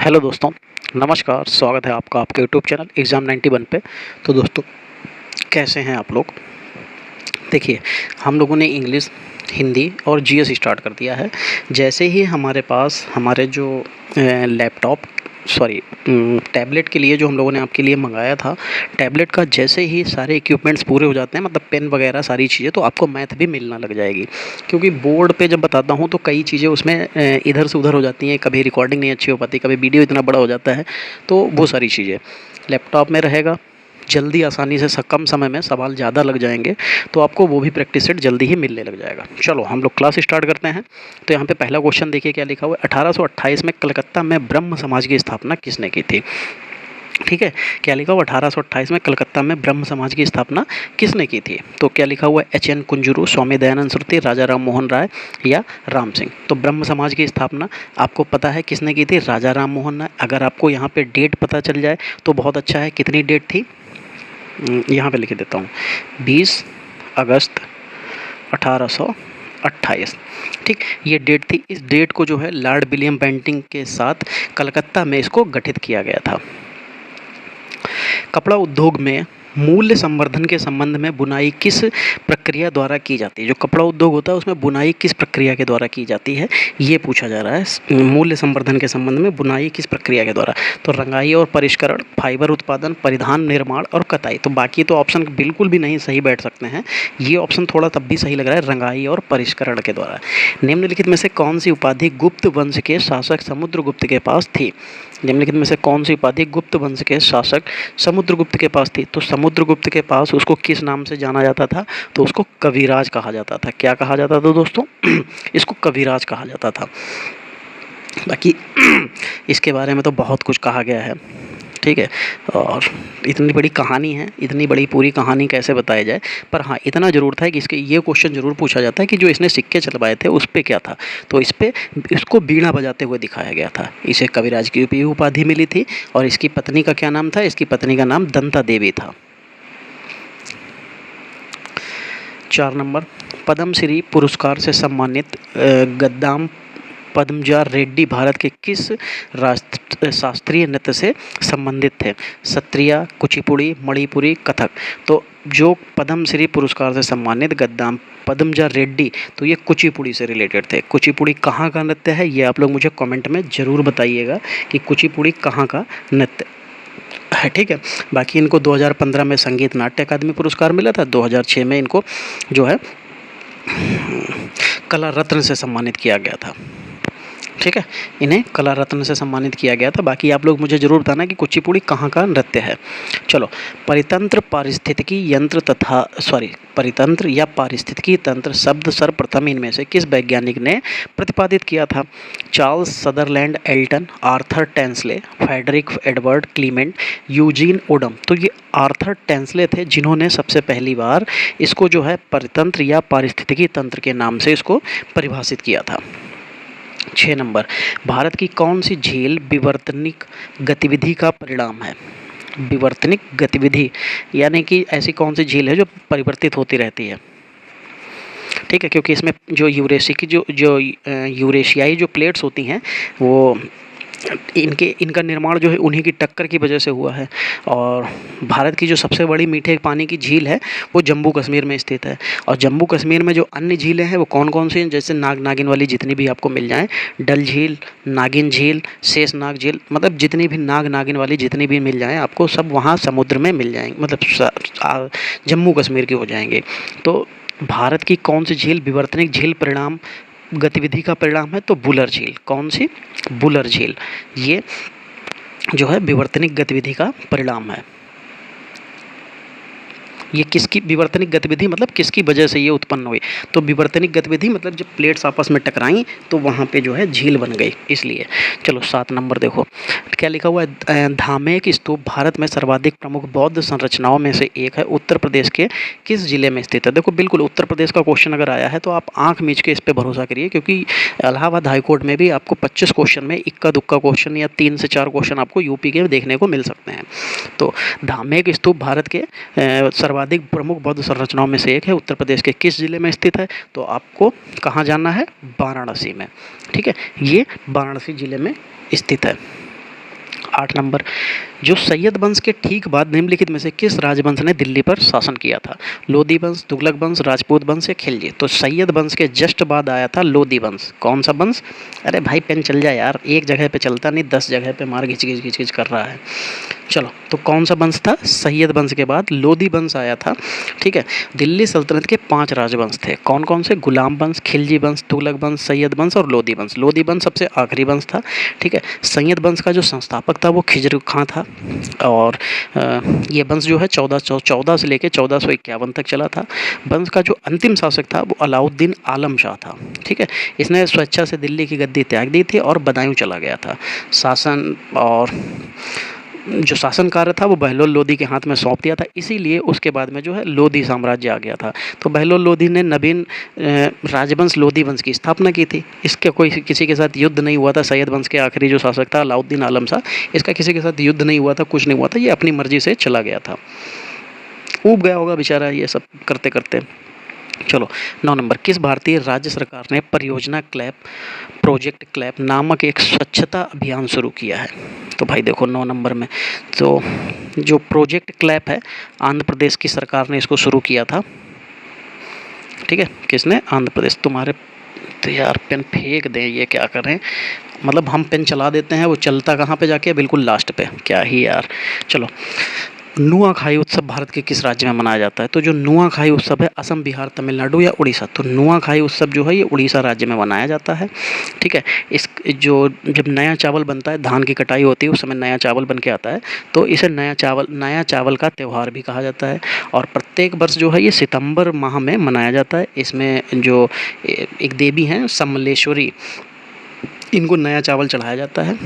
Hello दोस्तों, नमस्कार। स्वागत है आपका आपके यूट्यूब चैनल एग्ज़ाम 91 पे। तो दोस्तों, कैसे हैं आप लोग? देखिए, हम लोगों ने इंग्लिश, हिंदी और जीएस स्टार्ट कर दिया है। जैसे ही हमारे पास हमारे जो लैपटॉप सॉरी टैबलेट के लिए जो हम लोगों ने आपके लिए मंगाया था, टैबलेट का जैसे ही सारे इक्विपमेंट्स पूरे हो जाते हैं, मतलब पेन वगैरह सारी चीज़ें, तो आपको मैथ भी मिलना लग जाएगी। क्योंकि बोर्ड पे जब बताता हूँ तो कई चीज़ें उसमें इधर से उधर हो जाती हैं, कभी रिकॉर्डिंग नहीं अच्छी हो पाती, कभी वीडियो इतना बड़ा हो जाता है, तो वो सारी चीज़ें लैपटॉप में रहेगा। जल्दी आसानी से कम समय में सवाल ज़्यादा लग जाएंगे, तो आपको वो भी प्रैक्टिस सेट जल्दी ही मिलने लग जाएगा। चलो हम लोग क्लास स्टार्ट करते हैं। तो यहाँ पे पहला क्वेश्चन देखिए क्या लिखा हुआ है। 1828 में कलकत्ता में ब्रह्म समाज की स्थापना किसने की थी? ठीक है, क्या लिखा हुआ 1828 में कलकत्ता में ब्रह्म समाज की स्थापना किसने की थी? तो क्या लिखा हुआ है? एच.एन. कुंजरू, स्वामी दयानंद सरस्वती, राजा राम मोहन राय या राम सिंह। तो ब्रह्म समाज की स्थापना आपको पता है किसने की थी? राजा राम मोहन राय। अगर आपको यहाँ पे डेट पता चल जाए तो बहुत अच्छा है। कितनी डेट थी? यहाँ पे लिख देता हूँ, 20 अगस्त 1828। ठीक, ये डेट थी। इस डेट को जो है लॉर्ड विलियम बेंटिंग के साथ कलकत्ता में इसको गठित किया गया था। कपड़ा उद्योग में मूल्य संवर्धन के संबंध में बुनाई किस प्रक्रिया द्वारा की जाती है? जो कपड़ा उद्योग होता है उसमें बुनाई किस प्रक्रिया के द्वारा की जाती है, ये पूछा जा रहा है। मूल्य संवर्धन के संबंध में बुनाई किस प्रक्रिया के द्वारा? तो रंगाई और परिष्करण, फाइबर उत्पादन, परिधान निर्माण और कताई। तो बाकी तो ऑप्शन बिल्कुल भी नहीं सही बैठ सकते हैं। ये ऑप्शन थोड़ा तब भी सही लग रहा है, रंगाई और परिष्करण के द्वारा। निम्नलिखित में से कौन सी उपाधि गुप्त वंश के शासक समुद्रगुप्त के पास थी? निम्नलिखित में से कौन सी उपाधि गुप्त वंश के शासक समुद्रगुप्त के पास थी? तो समुद्रगुप्त के पास उसको किस नाम से जाना जाता था? तो उसको कविराज कहा जाता था। क्या कहा जाता था दोस्तों? इसको कविराज कहा जाता था। बाकी इसके बारे में तो बहुत कुछ कहा गया है, ठीक है, और इतनी बड़ी कहानी है, इतनी बड़ी पूरी कहानी कैसे बताई जाए। पर हाँ, इतना ज़रूर था कि इसके ये क्वेश्चन ज़रूर पूछा जाता है कि जो इसने सिक्के चलवाए थे उस पे क्या था? तो इस पे इसको बीड़ा बजाते हुए दिखाया गया था। इसे कविराज की भी उपाधि मिली थी। और इसकी पत्नी का क्या नाम था? इसकी पत्नी का नाम दंता देवी था। 4 नंबर, पद्मश्री पुरस्कार से सम्मानित गद्दाम पद्मजा रेड्डी भारत के किस शास्त्रीय नृत्य से संबंधित थे? सत्रिया, कुचिपुड़ी, मणिपुरी, कथक। तो जो पद्मश्री पुरस्कार से सम्मानित गद्दाम पद्मजा रेड्डी, तो ये कुचिपुड़ी से रिलेटेड थे। कुचिपुड़ी कहाँ का नृत्य है, ये आप लोग मुझे कमेंट में ज़रूर बताइएगा कि कुचिपुड़ी कहाँ का नृत्य है। ठीक है, बाकी इनको 2015 में संगीत नाट्य अकादमी पुरस्कार मिला था। 2006 में इनको जो है कला रत्न से सम्मानित किया गया था। ठीक है, इन्हें कला रत्न से सम्मानित किया गया था। बाकी आप लोग मुझे ज़रूर बताना कि कुचिपुड़ी कहाँ का नृत्य है। चलो, परितंत्र पारिस्थितिकी यंत्र परितंत्र या पारिस्थितिकी तंत्र शब्द सर्वप्रथम इनमें से किस वैज्ञानिक ने प्रतिपादित किया था? Charles Sutherland Elton, Arthur Tansley, Frederick Edward Clements, Eugene Odum. तो ये आर्थर टेंसले थे जिन्होंने सबसे पहली बार इसको जो है परितंत्र या पारिस्थितिकी तंत्र के नाम से इसको परिभाषित किया था। 6 नंबर, भारत की कौन सी झील विवर्तनिक गतिविधि का परिणाम है? विवर्तनिक गतिविधि यानी कि ऐसी कौन सी झील है जो परिवर्तित होती रहती है? ठीक है, क्योंकि इसमें जो यूरेशियाई जो प्लेट्स होती हैं वो इनका निर्माण जो है उन्हीं की टक्कर की वजह से हुआ है। और भारत की जो सबसे बड़ी मीठे पानी की झील है वो जम्मू कश्मीर में स्थित है। और जम्मू कश्मीर में जो अन्य झीलें हैं वो कौन कौन सी हैं? जैसे नाग नागिन वाली जितनी भी आपको मिल जाएं, डल झील, नागिन झील, शेषनाग झील, मतलब जितनी भी नाग नागिन वाली जितनी भी मिल जाएं आपको, सब वहाँ समुद्र में मिल जाएंगे, मतलब जम्मू कश्मीर की हो जाएंगे। तो भारत की कौन सी झील विवर्तनिक झील परिणाम गतिविधि का परिणाम है? तो बुलर झील। कौन सी? बुलर झील। ये जो है विवर्तनिक गतिविधि का परिणाम है। ये किसकी विवर्तनिक गतिविधि, मतलब किसकी वजह से ये उत्पन्न हुई? तो विवर्तनिक गतिविधि मतलब जब प्लेट्स आपस में टकराई तो वहाँ पे जो है झील बन गई, इसलिए। चलो 7 नंबर देखो क्या लिखा हुआ है। धामेक स्तूप भारत में सर्वाधिक प्रमुख बौद्ध संरचनाओं में से एक है। उत्तर प्रदेश के किस जिले में स्थित है? देखो बिल्कुल उत्तर प्रदेश का क्वेश्चन अगर आया है तो आप आंख मीच के इस पर भरोसा करिए, क्योंकि इलाहाबाद हाईकोर्ट में भी आपको 25 क्वेश्चन में इक्का दुक्का क्वेश्चन या 3 से 4 क्वेश्चन आपको यूपी के देखने को मिल सकते हैं। तो धामेक स्तूप भारत के सर्वाधिक प्रमुख बौद्ध संरचनाओं में से एक है। उत्तर प्रदेश के किस जिले में स्थित है? तो आपको कहाँ जाना है? वाराणसी में। ठीक है, ये वाराणसी जिले में स्थित है। 8 नंबर, जो सैयद वंश के ठीक बाद निम्नलिखित में से किस राजवंश ने दिल्ली पर शासन किया था? लोधी वंश, तुगलक वंश, राजपूत वंश या खिलजी? तो सैयद वंश के जस्ट बाद आया था लोधी वंश। कौन सा वंश? अरे भाई पेन चल जाए यार, एक जगह पे चलता नहीं, 10 जगह पे मार घिच घिच घिच घिच कर रहा है। चलो, तो कौन सा वंश था? सैयद वंश के बाद लोधी वंश आया था। ठीक है, दिल्ली सल्तनत के 5 राजवंश थे। कौन कौन से? गुलाम वंश, खिलजी वंश, तुगलक वंश, सैयद वंश और लोधी वंश। लोधी वंश सबसे आखिरी वंश था। ठीक है, सैयद वंश का जो संस्थापक था वो खिजर खां था, और ये वंश जो है 1414 से लेकर 1451 तक चला था। वंश का जो अंतिम शासक था वो अलाउद्दीन आलम शाह था। ठीक है, इसने स्वेच्छा से दिल्ली की गद्दी त्याग दी थी और बदायूं चला गया था। शासन और जो शासन कार्य था वो बहलोल लोधी के हाथ में सौंप दिया था, इसीलिए उसके बाद में जो है लोधी साम्राज्य आ गया था। तो बहलोल लोधी ने नवीन राजवंश लोधी वंश की स्थापना की थी। इसके कोई किसी के साथ युद्ध नहीं हुआ था। सैयद वंश के आखिरी जो शासक था अलाउद्दीन आलम शाह, इसका किसी के साथ युद्ध नहीं हुआ था, कुछ नहीं हुआ था, ये अपनी मर्जी से चला गया था। ऊब गया होगा बेचारा ये सब करते करते। चलो, 9 नंबर, किस भारतीय राज्य सरकार ने परियोजना क्लैप, प्रोजेक्ट क्लैप नामक एक स्वच्छता अभियान शुरू किया है? तो भाई देखो 9 नंबर में, तो जो प्रोजेक्ट क्लैप है, आंध्र प्रदेश की सरकार ने इसको शुरू किया था। ठीक है, किसने? आंध्र प्रदेश। तुम्हारे तो यार पेन फेंक दें, ये क्या कर रहे हैं? मतलब हम पेन चला देते हैं, वो चलता कहाँ पे जाके? बिल्कुल लास्ट पे। क्या ही यार। चलो, नुआखाई उत्सव भारत के किस राज्य में मनाया जाता है? तो जो नुआखाई उत्सव है, असम, बिहार, तमिलनाडु या उड़ीसा? तो नुआखाई उत्सव जो है ये उड़ीसा राज्य में मनाया जाता है। ठीक है, इस जो जब नया चावल बनता है, धान की कटाई होती है, उस समय नया चावल बन के आता है, तो इसे नया चावल का त्यौहार भी कहा जाता है। और प्रत्येक वर्ष जो है ये सितंबर माह में मनाया जाता है। इसमें जो एक देवी हैं समलेश्वरी, इनको नया चावल चढ़ाया जाता है,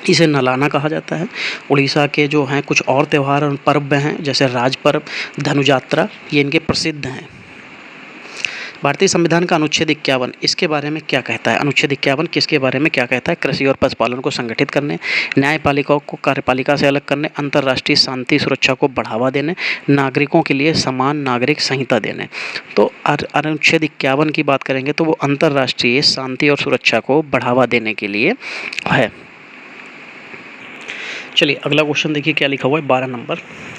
इसे नलाना कहा जाता है। उड़ीसा के जो हैं कुछ और त्यौहार और पर्व हैं, जैसे राज पर्व, धनुजात्रा, ये इनके प्रसिद्ध हैं। भारतीय संविधान का अनुच्छेद 51 इसके बारे में क्या कहता है? अनुच्छेद 51 किसके बारे में क्या कहता है? कृषि और पशुपालन को संगठित करने, न्यायपालिकाओं को कार्यपालिका से अलग करने, अंतर्राष्ट्रीय शांति सुरक्षा को बढ़ावा देने, नागरिकों के लिए समान नागरिक संहिता देने। तो अनुच्छेद 51 की बात करेंगे तो वो अंतर्राष्ट्रीय शांति और सुरक्षा को बढ़ावा देने के लिए है। चलिए अगला क्वेश्चन देखिए क्या लिखा हुआ है। 12 नंबर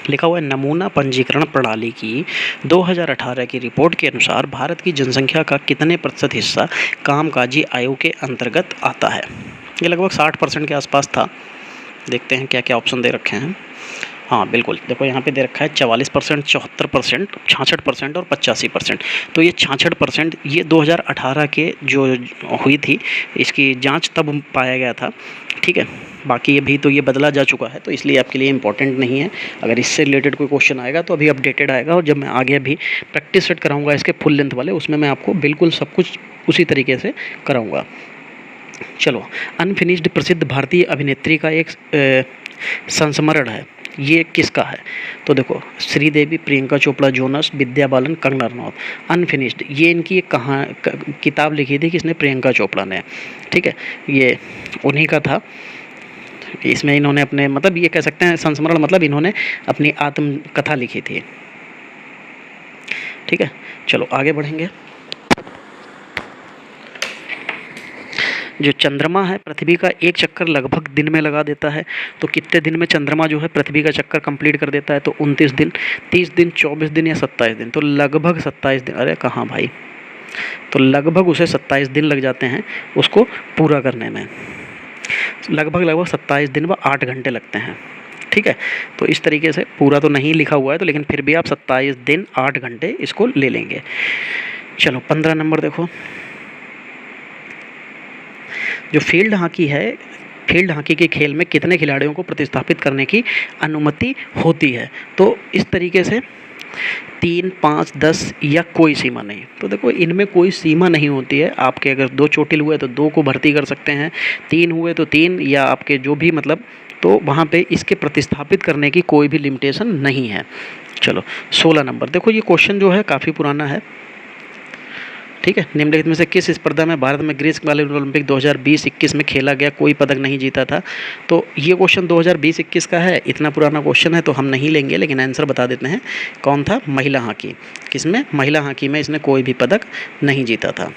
लिखा हुआ है, नमूना पंजीकरण प्रणाली की 2018 की रिपोर्ट के अनुसार भारत की जनसंख्या का कितने प्रतिशत हिस्सा कामकाजी आयु के अंतर्गत आता है? ये लगभग 60% के आसपास था। देखते हैं क्या क्या ऑप्शन दे रखे हैं। हाँ बिल्कुल, देखो यहाँ पे दे रखा है 44%, 74%, 66% और 85%। तो ये 66% ये 2018 के जो हुई थी इसकी जांच तब पाया गया था। ठीक है, बाकी अभी तो ये बदला जा चुका है, तो इसलिए आपके लिए इम्पोर्टेंट नहीं है। अगर इससे रिलेटेड कोई क्वेश्चन आएगा तो अभी अपडेटेड आएगा, और जब मैं आगे अभी प्रैक्टिस सेट कराऊँगा इसके फुल लेंथ वाले, उसमें मैं आपको बिल्कुल सब कुछ उसी तरीके से कराऊँगा। चलो, अनफिनिश्ड प्रसिद्ध भारतीय अभिनेत्री का एक संस्मरण है, ये किसका है? तो देखो, श्रीदेवी, प्रियंका चोपड़ा, जोनस, विद्या बालन, कंगना रनौत। अनफिनिश्ड ये इनकी एक किताब लिखी थी, किसने? प्रियंका चोपड़ा ने। ठीक है, ये उन्हीं का था। इसमें इन्होंने अपने मतलब ये कह सकते हैं संस्मरण, मतलब इन्होंने अपनी आत्मकथा लिखी थी। ठीक है, चलो आगे बढ़ेंगे। जो चंद्रमा है पृथ्वी का एक चक्कर लगभग दिन में लगा देता है, तो कितने दिन में चंद्रमा जो है पृथ्वी का चक्कर कंप्लीट कर देता है? तो 29 दिन, 30 दिन, 24 दिन या 27 दिन? तो लगभग 27 दिन। अरे कहाँ भाई, तो लगभग उसे 27 दिन लग जाते हैं उसको पूरा करने में। लगभग 27 दिन व 8 घंटे लगते हैं। ठीक है, तो इस तरीके से पूरा तो नहीं लिखा हुआ है, तो लेकिन फिर भी आप 27 दिन 8 घंटे इसको ले लेंगे। चलो 15 नंबर देखो, जो फील्ड हॉकी है, फील्ड हॉकी के खेल में कितने खिलाड़ियों को प्रतिस्थापित करने की अनुमति होती है? तो इस तरीके से 3, 5, 10 या कोई सीमा नहीं। तो देखो इनमें कोई सीमा नहीं होती है। आपके अगर 2 चोटिल हुए तो 2 को भर्ती कर सकते हैं, 3 हुए तो 3, या आपके जो भी मतलब, तो वहाँ पे इसके प्रतिस्थापित करने की कोई भी लिमिटेशन नहीं है। चलो 16 नंबर देखो, ये क्वेश्चन जो है काफ़ी पुराना है। ठीक है, निम्नलिखित में से किस स्पर्धा में भारत में ग्रीष्मकालीन ओलंपिक 2020-21 में खेला गया कोई पदक नहीं जीता था? तो ये क्वेश्चन 2020-21 का है, इतना पुराना क्वेश्चन है तो हम नहीं लेंगे, लेकिन आंसर बता देते हैं। कौन था? महिला हॉकी। किसमें? महिला हॉकी में इसने कोई भी पदक नहीं जीता था।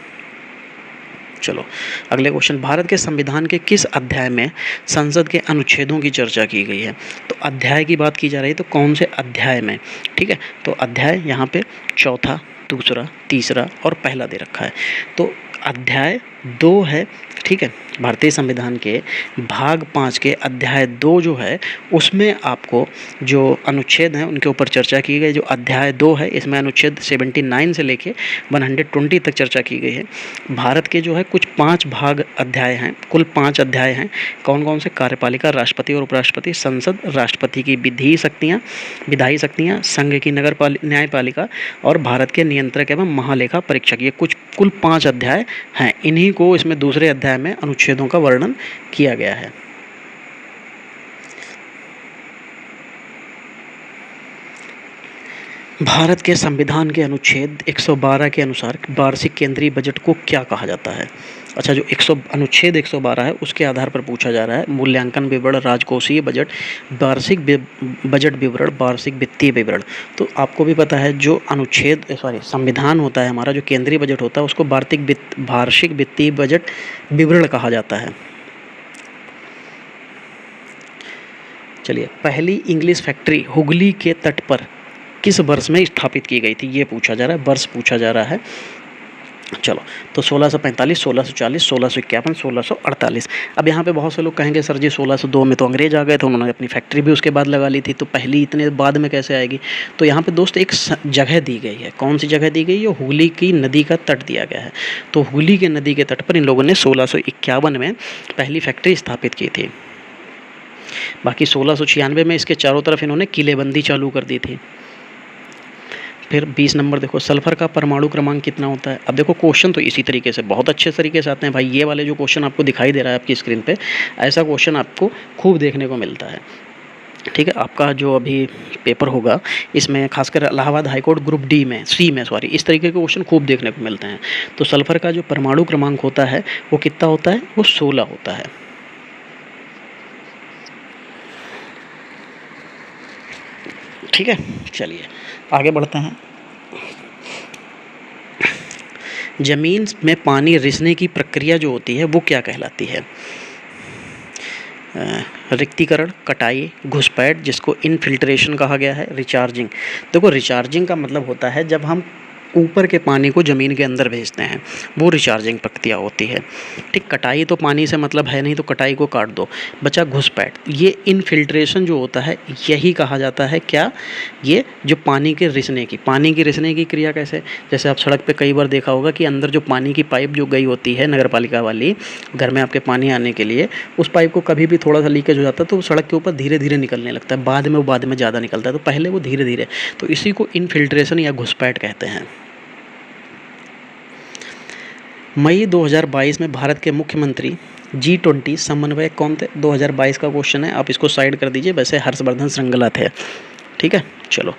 चलो अगले क्वेश्चन, भारत के संविधान के किस अध्याय में संसद के अनुच्छेदों की चर्चा की गई है? तो अध्याय की बात की जा रही है, तो कौन से अध्याय में? ठीक है, तो अध्याय यहाँ पे चौथा, दूसरा, तीसरा और पहला दे रखा है। तो अध्याय 2 है, ठीक है, भारतीय संविधान के भाग 5 के अध्याय 2 जो है उसमें आपको जो अनुच्छेद हैं उनके ऊपर चर्चा की गई। जो अध्याय 2 है इसमें अनुच्छेद 79 से लेके 120 तक चर्चा की गई है। भारत के जो है कुछ 5 भाग अध्याय हैं, कुल 5 अध्याय हैं। कौन कौन से? कार्यपालिका, राष्ट्रपति और उपराष्ट्रपति, संसद, राष्ट्रपति की विधायी शक्तियाँ, संघ की न्यायपालिका और भारत के नियंत्रक एवं महालेखा परीक्षक। ये कुल 5 अध्याय हैं। इन्हीं को इसमें दूसरे अध्याय में अनुच्छेदों का वर्णन किया गया है। भारत के संविधान के अनुच्छेद 112 के अनुसार वार्षिक केंद्रीय बजट को क्या कहा जाता है? अच्छा, जो अनुच्छेद 112 है उसके आधार पर पूछा जा रहा है। मूल्यांकन विवरण, राजकोषीय बजट, वार्षिक बजट विवरण, वार्षिक वित्तीय विवरण। तो आपको भी पता है जो संविधान होता है हमारा, जो केंद्रीय बजट होता है उसको वार्षिक वित्तीय बजट विवरण कहा जाता है। चलिए, पहली इंग्लिश फैक्ट्री हुगली के तट पर किस वर्ष में स्थापित की गई थी? ये पूछा जा रहा है, वर्ष पूछा जा रहा है। चलो, तो 1645, 1640, 1651, 1648। अब यहाँ पे बहुत से लोग कहेंगे सर जी 1602 में तो अंग्रेज आ गए थे, उन्होंने अपनी फैक्ट्री भी उसके बाद लगा ली थी, तो पहली इतने बाद में कैसे आएगी? तो यहाँ पे दोस्त एक जगह दी गई है। कौन सी जगह दी गई है? हुगली की नदी का तट दिया गया है। तो हुगली के नदी के तट पर इन लोगों ने 1651 में पहली फैक्ट्री स्थापित की थी। बाकी 1696 में इसके चारों तरफ इन्होंने किलेबंदी चालू कर दी थी। फिर 20 नंबर देखो, सल्फर का परमाणु क्रमांक कितना होता है? अब देखो क्वेश्चन तो इसी तरीके से बहुत अच्छे तरीके से आते हैं भाई। ये वाले जो क्वेश्चन आपको दिखाई दे रहा है आपकी स्क्रीन पे, ऐसा क्वेश्चन आपको खूब देखने को मिलता है। ठीक है, आपका जो अभी पेपर होगा इसमें खासकर इलाहाबाद हाईकोर्ट ग्रुप डी में इस तरीके के क्वेश्चन खूब देखने को मिलते हैं। तो सल्फर का जो परमाणु क्रमांक होता है वो कितना होता है? वो 16 होता है। ठीक है, चलिए आगे बढ़ते हैं। जमीन में पानी रिसने की प्रक्रिया जो होती है वो क्या कहलाती है? रिक्तीकरण, कटाई, घुसपैठ, जिसको इनफिल्ट्रेशन कहा गया है, रिचार्जिंग। देखो, रिचार्जिंग का मतलब होता है जब हम ऊपर के पानी को ज़मीन के अंदर भेजते हैं, वो रिचार्जिंग प्रक्रिया होती है। ठीक, कटाई तो पानी से मतलब है नहीं, तो कटाई को काट दो। बचा घुसपैठ। ये इनफिल्ट्रेशन जो होता है यही कहा जाता है क्या? ये जो पानी के रिसने की क्रिया कैसे? जैसे आप सड़क पे कई बार देखा होगा कि अंदर जो पानी की पाइप जो गई होती है नगर पालिका वाली, घर में आपके पानी आने के लिए, उस पाइप को कभी भी थोड़ा सा लीकेज हो जाता है तो सड़क के ऊपर धीरे धीरे निकलने लगता है, बाद में ज़्यादा निकलता है, तो पहले वो धीरे धीरे, तो इसी को इनफिल्ट्रेशन या घुसपैठ कहते हैं। मई 2022 में भारत के मुख्यमंत्री G20 समन्वयक कौन थे? 2022 का क्वेश्चन है, आप इसको साइड कर दीजिए। वैसे हर्षवर्धन श्रृंगला थे। ठीक है, चलो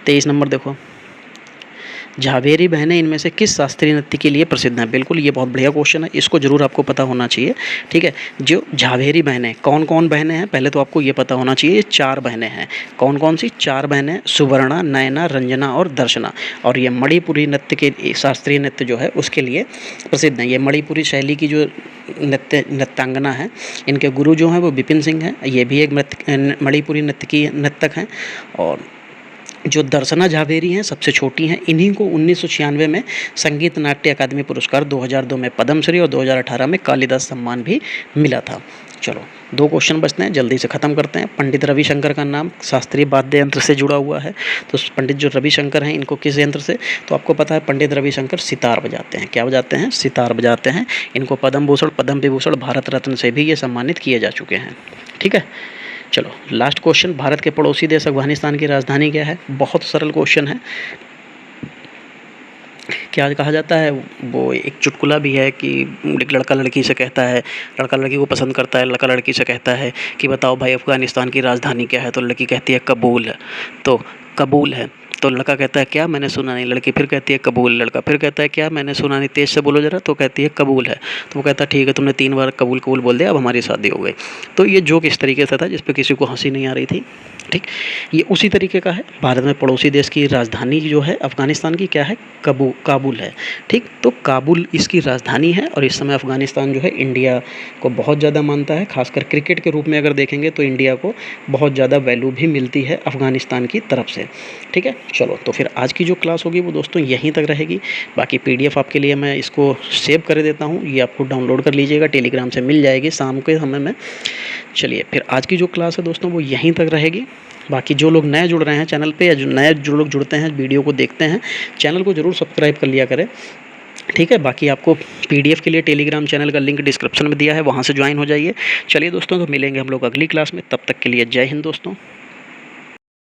23 नंबर देखो, झावेरी बहनें इनमें से किस शास्त्रीय नृत्य के लिए प्रसिद्ध हैं? बिल्कुल, ये बहुत बढ़िया क्वेश्चन है, इसको जरूर आपको पता होना चाहिए। ठीक है, जो झावेरी बहनें कौन कौन बहनें हैं पहले तो आपको ये पता होना चाहिए। ये 4 बहनें हैं। कौन कौन सी? 4 बहनें, सुवर्णा, नयना, रंजना और दर्शना। और ये मणिपुरी नृत्य के शास्त्रीय नृत्य जो है उसके लिए प्रसिद्ध हैं। ये मणिपुरी शैली की जो नृत्यांगना है, इनके गुरु जो हैं वो विपिन सिंह हैं। ये भी एक मणिपुरी नृत्य की नर्तक हैं। और जो दर्शना झावेरी हैं सबसे छोटी हैं, इन्हीं को 1996 में संगीत नाट्य अकादमी पुरस्कार, 2002 में पद्मश्री और 2018 में कालिदास सम्मान भी मिला था। चलो 2 क्वेश्चन बचते हैं, जल्दी से ख़त्म करते हैं। पंडित रविशंकर का नाम शास्त्रीय वाद्य यंत्र से जुड़ा हुआ है, तो पंडित जो रविशंकर हैं इनको किस यंत्र से? तो आपको पता है पंडित रविशंकर सितार बजाते हैं। क्या बजाते हैं? सितार बजाते हैं। इनको पद्म भूषण, पद्म विभूषण, भारत रत्न से भी ये सम्मानित किए जा चुके हैं। ठीक है, चलो लास्ट क्वेश्चन, भारत के पड़ोसी देश अफगानिस्तान की राजधानी क्या है? बहुत सरल क्वेश्चन है। क्या कहा जाता है? वो एक चुटकुला भी है कि एक लड़का लड़की से कहता है, लड़का लड़की को पसंद करता है, लड़का लड़की से कहता है कि बताओ भाई अफगानिस्तान की राजधानी क्या है? तो लड़की कहती है कबूल है। तो कबूल है, तो लड़का कहता है क्या? मैंने सुना नहीं। लड़की फिर कहती है कबूल। लड़का फिर कहता है क्या? मैंने सुना नहीं, तेज़ से बोलो ज़रा। तो कहती है कबूल है। तो वो कहता है ठीक है, तुमने 3 बार कबूल कबूल बोल दिया, अब हमारी शादी हो गई। तो ये जोक इस तरीके से था जिस पर किसी को हंसी नहीं आ रही थी। ठीक। ये उसी तरीके का है। भारत में पड़ोसी देश की राजधानी जो है अफ़गानिस्तान की क्या है, काबुल है। ठीक, तो काबुल इसकी राजधानी है और इस समय अफ़गानिस्तान जो है इंडिया को बहुत ज़्यादा मानता है। खासकर क्रिकेट के रूप में अगर देखेंगे तो इंडिया को बहुत ज़्यादा वैल्यू भी मिलती है अफ़गानिस्तान की तरफ से। ठीक है, चलो तो फिर आज की जो क्लास होगी वो दोस्तों यहीं तक रहेगी। बाकी PDF आपके लिए मैं इसको सेव कर देता हूँ, ये आपको डाउनलोड कर लीजिएगा, टेलीग्राम से मिल जाएगी शाम के समय में। चलिए फिर आज की जो क्लास है दोस्तों वो यहीं तक रहेगी। बाकी जो लोग नए जुड़ रहे हैं चैनल पे या जो लोग जुड़ते हैं वीडियो को देखते हैं, चैनल को ज़रूर सब्सक्राइब कर लिया करें। ठीक है, बाकी आपको PDF के लिए टेलीग्राम चैनल का लिंक डिस्क्रिप्शन में दिया है, वहाँ से ज्वाइन हो जाइए। चलिए दोस्तों, तो मिलेंगे हम लोग अगली क्लास में, तब तक के लिए जय हिंद दोस्तों।